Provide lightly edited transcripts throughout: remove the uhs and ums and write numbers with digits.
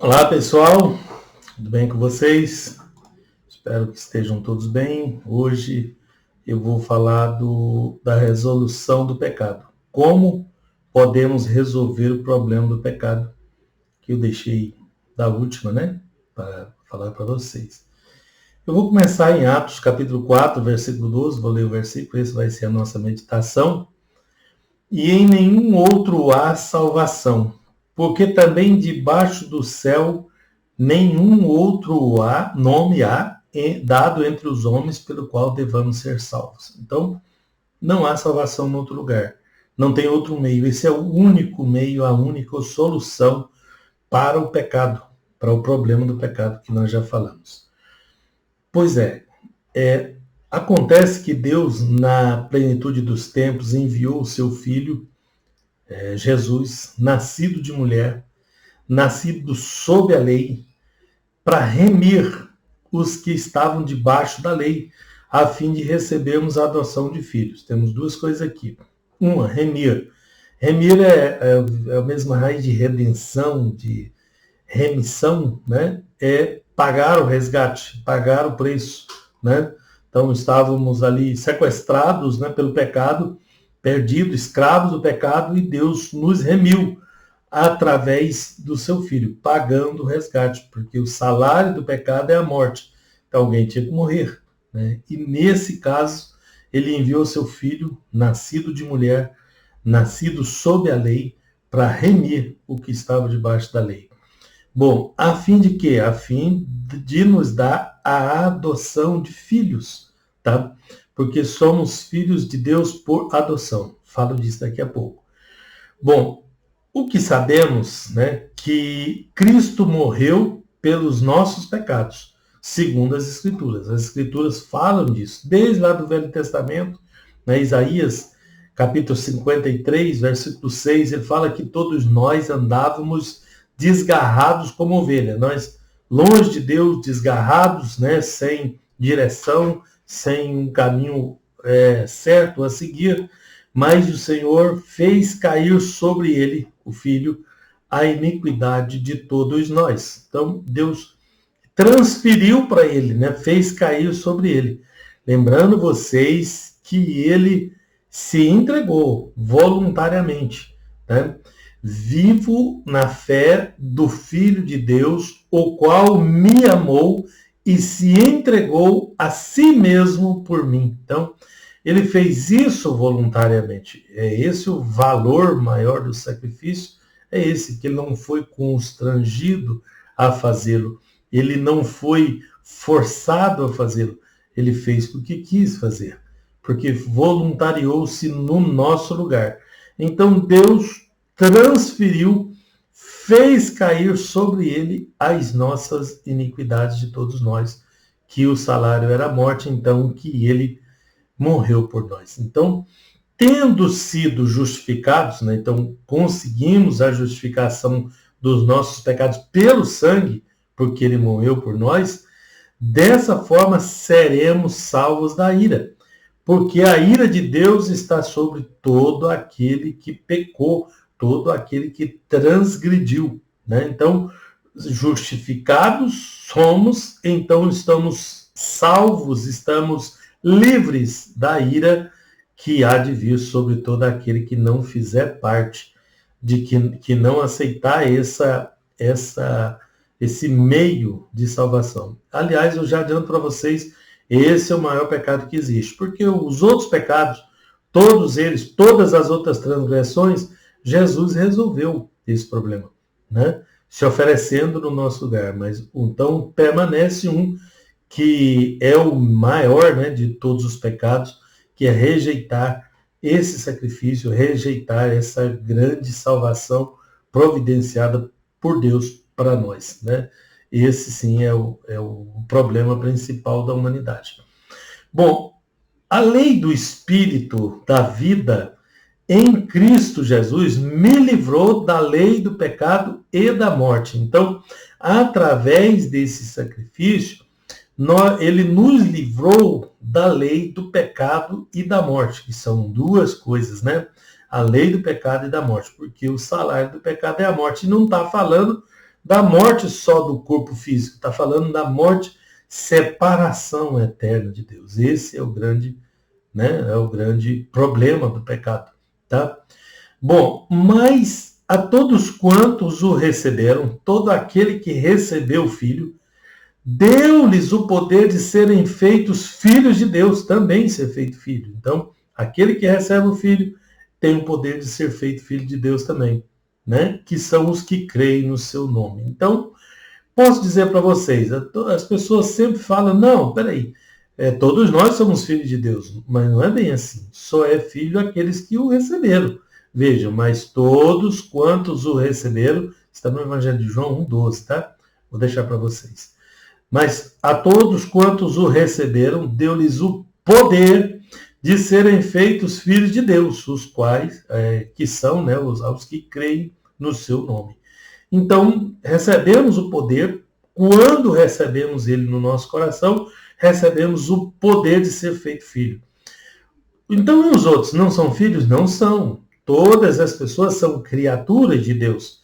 Olá pessoal, tudo bem com vocês? Espero que estejam todos bem. Hoje eu vou falar da resolução do pecado. Como podemos resolver o problema do pecado que eu deixei da última, né? Para falar para vocês. Eu vou começar em Atos capítulo 4, versículo 12, vou ler o versículo, esse vai ser a nossa meditação. E em nenhum outro há salvação, porque também debaixo do céu nenhum outro nome há dado entre os homens pelo qual devamos ser salvos. Então, não há salvação em outro lugar. Não tem outro meio. Esse é o único meio, a única solução para o pecado, para o problema do pecado que nós já falamos. Pois acontece que Deus, na plenitude dos tempos, enviou o seu Filho, Jesus, nascido de mulher, nascido sob a lei, para remir os que estavam debaixo da lei, a fim de recebermos a adoção de filhos. Temos duas coisas aqui. Uma, remir. Remir é a mesma raiz de redenção, de remissão, né? É pagar o resgate, pagar o preço, né? Então estávamos ali sequestrados, né, pelo pecado, perdidos, escravos do pecado, e Deus nos remiu através do seu filho, pagando o resgate, porque o salário do pecado é a morte. Então alguém tinha que morrer, né? E nesse caso, ele enviou seu filho, nascido de mulher, nascido sob a lei, para remir o que estava debaixo da lei. Bom, a fim de quê? A fim de nos dar a adoção de filhos, tá? Porque somos filhos de Deus por adoção. Falo disso daqui a pouco. Bom, o que sabemos, né, que Cristo morreu pelos nossos pecados, segundo as Escrituras. As Escrituras falam disso, desde lá do Velho Testamento, né, Isaías, capítulo 53, versículo 6, ele fala que todos nós andávamos desgarrados como ovelha. Nós, longe de Deus, desgarrados, né, sem direção, sem um caminho certo a seguir, mas o Senhor fez cair sobre ele, o Filho, a iniquidade de todos nós. Então, Deus transferiu para ele, né? Fez cair sobre ele. Lembrando vocês que ele se entregou voluntariamente, né? Vivo na fé do Filho de Deus, o qual me amou e se entregou a si mesmo por mim. Então, ele fez isso voluntariamente. É esse o valor maior do sacrifício, é esse, que ele não foi constrangido a fazê-lo, ele não foi forçado a fazê-lo, ele fez porque quis fazer, porque voluntariou-se no nosso lugar. Então Deus transferiu, fez cair sobre ele as nossas iniquidades de todos nós, que o salário era a morte, então que ele morreu por nós. Então, tendo sido justificados, né, então conseguimos a justificação dos nossos pecados pelo sangue, porque ele morreu por nós, dessa forma seremos salvos da ira. Porque a ira de Deus está sobre todo aquele que pecou, todo aquele que transgrediu, né? Então, justificados somos, então estamos salvos, estamos livres da ira que há de vir sobre todo aquele que não fizer parte, que não aceitar esse meio de salvação. Aliás, eu já adianto para vocês, esse é o maior pecado que existe, porque os outros pecados, todos eles, todas as outras transgressões, Jesus resolveu esse problema, né? Se oferecendo no nosso lugar. Mas então permanece um que é o maior, né, de todos os pecados, que é rejeitar esse sacrifício, rejeitar essa grande salvação providenciada por Deus para nós, né? Esse sim é o problema principal da humanidade. Bom, a lei do Espírito da vida em Cristo Jesus me livrou da lei do pecado e da morte. Então, através desse sacrifício, ele nos livrou da lei do pecado e da morte, que são duas coisas, né? A lei do pecado e da morte, porque o salário do pecado é a morte. E não está falando da morte só do corpo físico, está falando da morte, separação eterna de Deus. Esse é o grande, né, é o grande problema do pecado, tá? Bom, mas a todos quantos o receberam, todo aquele que recebeu o Filho, deu-lhes o poder de serem feitos filhos de Deus, também ser feito filho. Então, aquele que recebe o Filho tem o poder de ser feito filho de Deus também, né? Que são os que creem no seu nome. Então, posso dizer para vocês, as pessoas sempre falam, não, peraí, todos nós somos filhos de Deus, mas não é bem assim. Só é filho aqueles que o receberam. Vejam, mas todos quantos o receberam, está no Evangelho de João 1,12, tá? Vou deixar para vocês. Mas a todos quantos o receberam, deu-lhes o poder de serem feitos filhos de Deus, os quais, que são, né, os que creem no seu nome. Então, recebemos o poder, quando recebemos ele no nosso coração, recebemos o poder de ser feito filho. Então, e os outros não são filhos? Não são. Todas as pessoas são criaturas de Deus.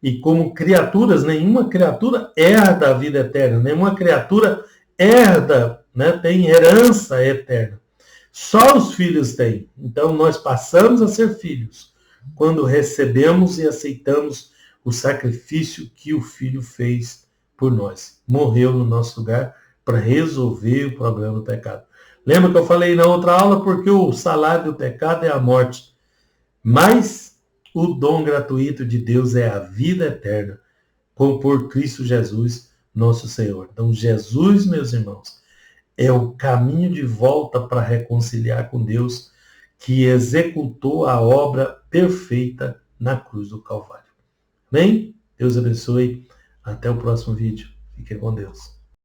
E como criaturas, nenhuma criatura herda a vida eterna, nenhuma criatura herda, né, tem herança eterna. Só os filhos têm. Então, nós passamos a ser filhos quando recebemos e aceitamos o sacrifício que o Filho fez por nós. Morreu no nosso lugar para resolver o problema do pecado. Lembra que eu falei na outra aula? Porque o salário do pecado é a morte. Mas o dom gratuito de Deus é a vida eterna, por Cristo Jesus, nosso Senhor. Então, Jesus, meus irmãos, é o caminho de volta para reconciliar com Deus, que executou a obra perfeita na cruz do Calvário. Amém? Deus abençoe. Até o próximo vídeo. Fiquem com Deus.